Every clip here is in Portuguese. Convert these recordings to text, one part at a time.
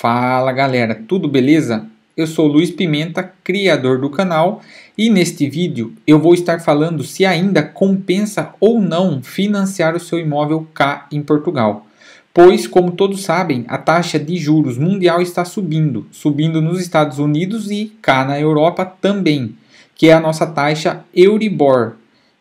Fala galera, tudo beleza? Eu sou Luiz Pimenta, criador do canal, e neste vídeo eu vou estar falando se ainda compensa ou não financiar o seu imóvel cá em Portugal. Pois, como todos sabem, a taxa de juros mundial está subindo nos Estados Unidos e cá na Europa também, que é a nossa taxa Euribor.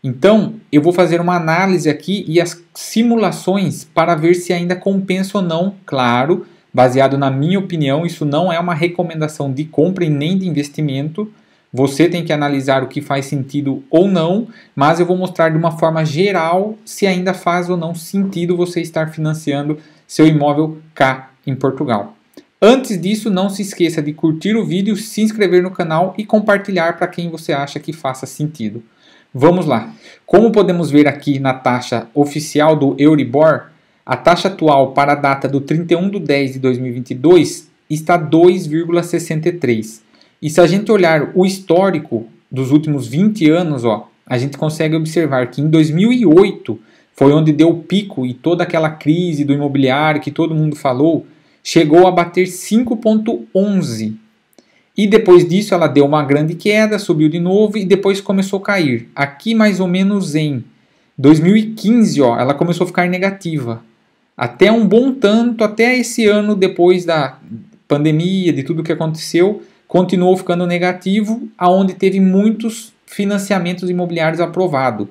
Então, eu vou fazer uma análise aqui e as simulações para ver se ainda compensa ou não, claro, baseado na minha opinião. Isso não é uma recomendação de compra e nem de investimento. Você tem que analisar o que faz sentido ou não, mas eu vou mostrar de uma forma geral se ainda faz ou não sentido você estar financiando seu imóvel cá em Portugal. Antes disso, não se esqueça de curtir o vídeo, se inscrever no canal e compartilhar para quem você acha que faça sentido. Vamos lá. Como podemos ver aqui na taxa oficial do Euribor, a taxa atual para a data do 31/10/2022 está 2,63. E se a gente olhar o histórico dos últimos 20 anos, a gente consegue observar que em 2008 foi onde deu o pico e toda aquela crise do imobiliário que todo mundo falou, chegou a bater 5,11. E depois disso ela deu uma grande queda, subiu de novo e depois começou a cair. Aqui mais ou menos em 2015, ela começou a ficar negativa. Até um bom tanto, até esse ano, depois da pandemia, de tudo que aconteceu, continuou ficando negativo, aonde teve muitos financiamentos imobiliários aprovados.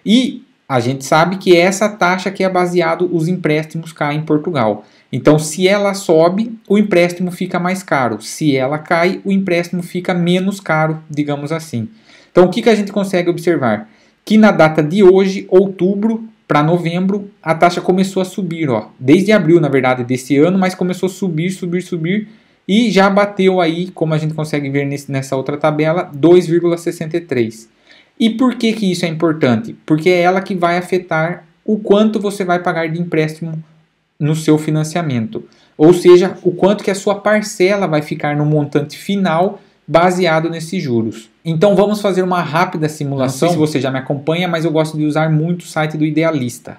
E a gente sabe que é essa taxa que é baseado os empréstimos cá em Portugal. Então, se ela sobe, o empréstimo fica mais caro. Se ela cai, o empréstimo fica menos caro, digamos assim. Então, o que a gente consegue observar? Que na data de hoje, outubro para novembro, a taxa começou a subir. Desde abril, na verdade, desse ano, mas começou a subir e já bateu aí, como a gente consegue ver nessa outra tabela, 2,63. E por que isso é importante? Porque é ela que vai afetar o quanto você vai pagar de empréstimo no seu financiamento. Ou seja, o quanto que a sua parcela vai ficar no montante final baseado nesses juros. Então vamos fazer uma rápida simulação. Não sei se você já me acompanha, mas eu gosto de usar muito o site do Idealista.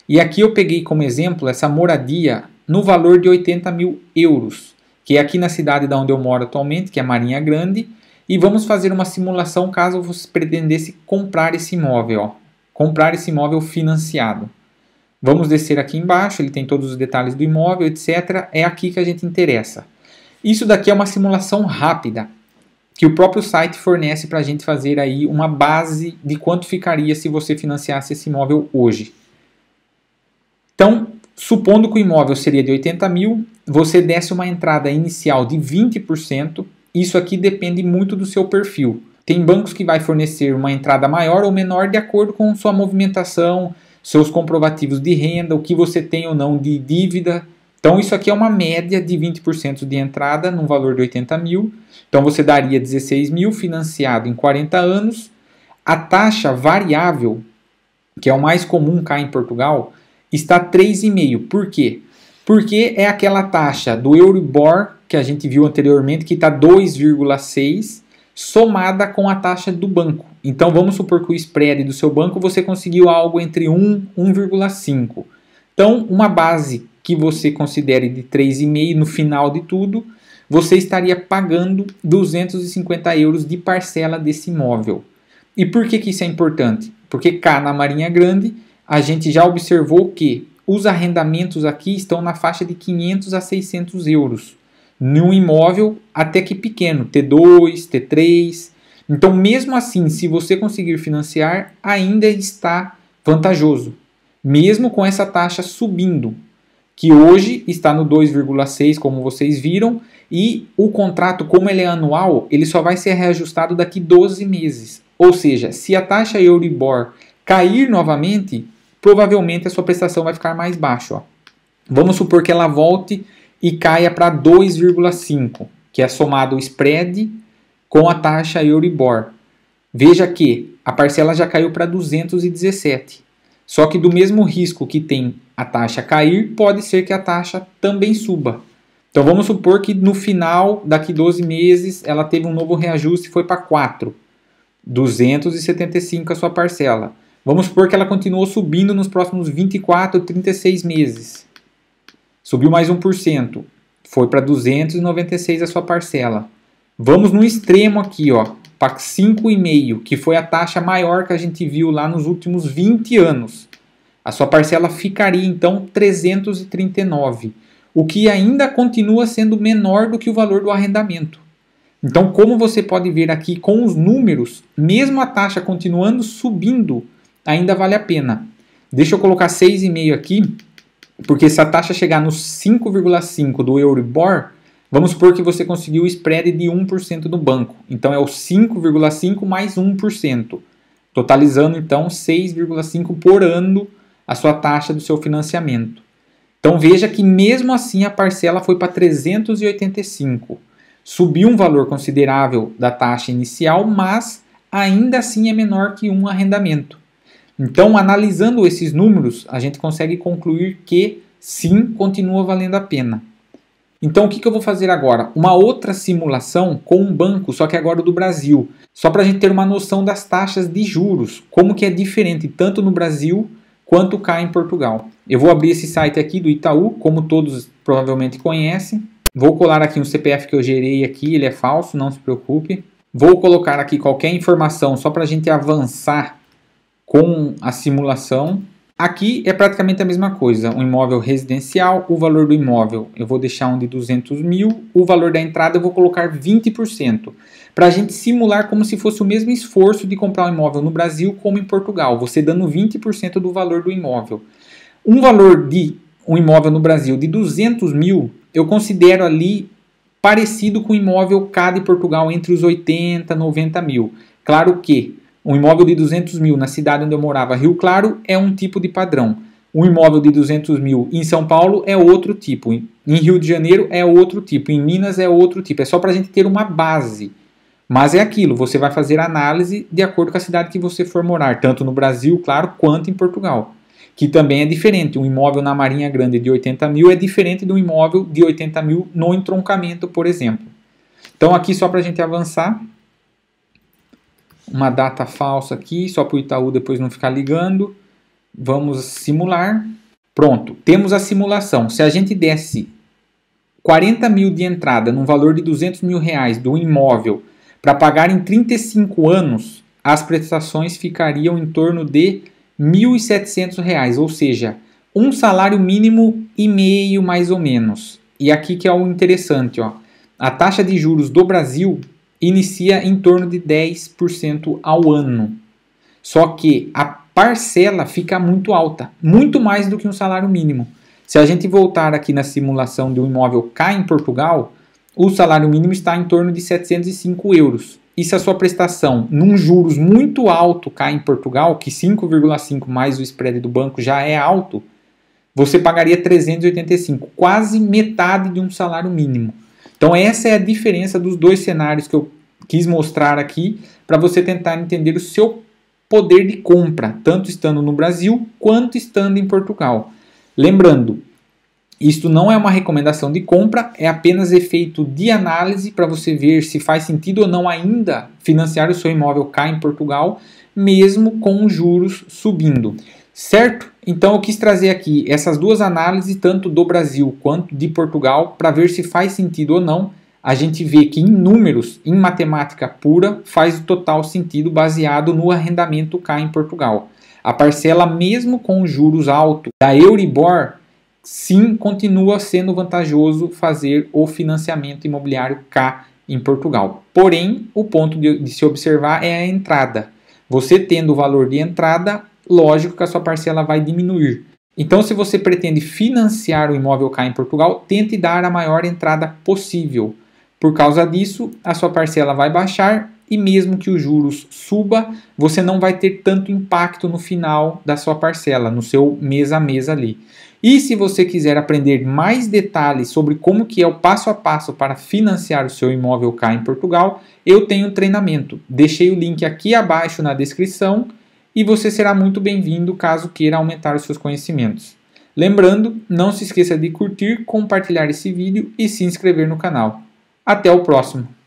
E aqui eu peguei como exemplo essa moradia no valor de 80 mil euros, que é aqui na cidade da onde eu moro atualmente, que é Marinha Grande. E vamos fazer uma simulação caso você pretendesse comprar esse imóvel, comprar esse imóvel financiado. Vamos descer aqui embaixo, ele tem todos os detalhes do imóvel, etc. É aqui que a gente interessa. Isso daqui é uma simulação rápida, que o próprio site fornece para a gente fazer aí uma base de quanto ficaria se você financiasse esse imóvel hoje. Então, supondo que o imóvel seria de 80 mil, você desse uma entrada inicial de 20%, isso aqui depende muito do seu perfil. Tem bancos que vai fornecer uma entrada maior ou menor de acordo com sua movimentação, seus comprovativos de renda, o que você tem ou não de dívida. Então isso aqui é uma média de 20% de entrada num valor de 80 mil. Então você daria 16 mil financiado em 40 anos. A taxa variável, que é o mais comum cá em Portugal, está 3,5%. Por quê? Porque é aquela taxa do Euribor que a gente viu anteriormente, que está 2,6%, somada com a taxa do banco. Então vamos supor que o spread do seu banco você conseguiu algo entre 1 e 1,5. Então uma base que você considere de 3,5 no final de tudo, você estaria pagando 250 euros de parcela desse imóvel. E por que isso é importante? Porque cá na Marinha Grande a gente já observou que os arrendamentos aqui estão na faixa de 500 a 600 euros. Num imóvel até que pequeno, T2, T3. Então, mesmo assim, se você conseguir financiar, ainda está vantajoso. Mesmo com essa taxa subindo, que hoje está no 2,6, como vocês viram, e o contrato, como ele é anual, ele só vai ser reajustado daqui 12 meses. Ou seja, se a taxa Euribor cair novamente, provavelmente a sua prestação vai ficar mais baixa. Vamos supor que ela volte e caia para 2,5, que é somado o spread com a taxa Euribor. Veja que a parcela já caiu para 217. Só que do mesmo risco que tem a taxa cair, pode ser que a taxa também suba. Então vamos supor que no final, daqui 12 meses, ela teve um novo reajuste e foi para 4. 275 a sua parcela. Vamos supor que ela continuou subindo nos próximos 24, 36 meses. Subiu mais 1%. foi para 296 a sua parcela. Vamos no extremo aqui, ó, para 5,5, que foi a taxa maior que a gente viu lá nos últimos 20 anos. A sua parcela ficaria então 339, o que ainda continua sendo menor do que o valor do arrendamento. Então, como você pode ver aqui com os números, mesmo a taxa continuando subindo, ainda vale a pena. Deixa eu colocar 6,5 aqui, porque se a taxa chegar nos 5,5 do Euribor, vamos supor que você conseguiu o spread de 1% no banco. Então é o 5,5 mais 1%, totalizando então 6,5 por ano a sua taxa do seu financiamento. Então veja que mesmo assim a parcela foi para 385. Subiu um valor considerável da taxa inicial, mas ainda assim é menor que um arrendamento. Então, analisando esses números, a gente consegue concluir que sim, continua valendo a pena. Então, o que eu vou fazer agora? Uma outra simulação com um banco, só que agora do Brasil. Só para a gente ter uma noção das taxas de juros, como que é diferente tanto no Brasil quanto cá em Portugal. Eu vou abrir esse site aqui do Itaú, como todos provavelmente conhecem. Vou colar aqui um CPF que eu gerei aqui, ele é falso, não se preocupe. Vou colocar aqui qualquer informação só para a gente avançar com a simulação. Aqui é praticamente a mesma coisa, um imóvel residencial, o valor do imóvel eu vou deixar um de 200 mil, o valor da entrada eu vou colocar 20%, para a gente simular como se fosse o mesmo esforço de comprar um imóvel no Brasil como em Portugal, você dando 20% do valor do imóvel. Um valor de um imóvel no Brasil de 200 mil, eu considero ali parecido com o imóvel cá de Portugal entre os 80 e 90 mil. Claro que um imóvel de 200 mil na cidade onde eu morava, Rio Claro, é um tipo de padrão. Um imóvel de 200 mil em São Paulo é outro tipo. Em Rio de Janeiro é outro tipo. Em Minas é outro tipo. É só para a gente ter uma base. Mas é aquilo, você vai fazer análise de acordo com a cidade que você for morar. Tanto no Brasil, claro, quanto em Portugal. Que também é diferente. Um imóvel na Marinha Grande de 80 mil é diferente de um imóvel de 80 mil no entroncamento, por exemplo. Então aqui só para a gente avançar. Uma data falsa aqui, só para o Itaú depois não ficar ligando. Vamos simular. Pronto, temos a simulação. Se a gente desse 40 mil de entrada num valor de 200 mil reais do imóvel para pagar em 35 anos, as prestações ficariam em torno de R$ 1.700, ou seja, um salário mínimo e meio mais ou menos. E aqui que é o interessante, ó. A taxa de juros do Brasil inicia em torno de 10% ao ano. Só que a parcela fica muito alta, muito mais do que um salário mínimo. Se a gente voltar aqui na simulação de um imóvel cá em Portugal, o salário mínimo está em torno de 705 euros. E se a sua prestação, num juros muito alto cá em Portugal, que 5,5 mais o spread do banco já é alto, você pagaria 385, quase metade de um salário mínimo. Então essa é a diferença dos dois cenários que eu quis mostrar aqui para você tentar entender o seu poder de compra, tanto estando no Brasil quanto estando em Portugal. Lembrando, isto não é uma recomendação de compra, é apenas efeito de análise para você ver se faz sentido ou não ainda financiar o seu imóvel cá em Portugal, mesmo com os juros subindo. Certo? Então eu quis trazer aqui essas duas análises, tanto do Brasil quanto de Portugal, para ver se faz sentido ou não. A gente vê que em números, em matemática pura, faz total sentido baseado no arrendamento cá em Portugal. A parcela, mesmo com juros altos da Euribor, sim, continua sendo vantajoso fazer o financiamento imobiliário cá em Portugal. Porém, o ponto de se observar é a entrada. Você tendo o valor de entrada, lógico que a sua parcela vai diminuir. Então, se você pretende financiar o imóvel cá em Portugal, tente dar a maior entrada possível. Por causa disso, a sua parcela vai baixar e mesmo que os juros suba, você não vai ter tanto impacto no final da sua parcela, no seu mês a mês ali. E se você quiser aprender mais detalhes sobre como que é o passo a passo para financiar o seu imóvel cá em Portugal, eu tenho um treinamento. Deixei o link aqui abaixo na descrição e você será muito bem-vindo caso queira aumentar os seus conhecimentos. Lembrando, não se esqueça de curtir, compartilhar esse vídeo e se inscrever no canal. Até o próximo!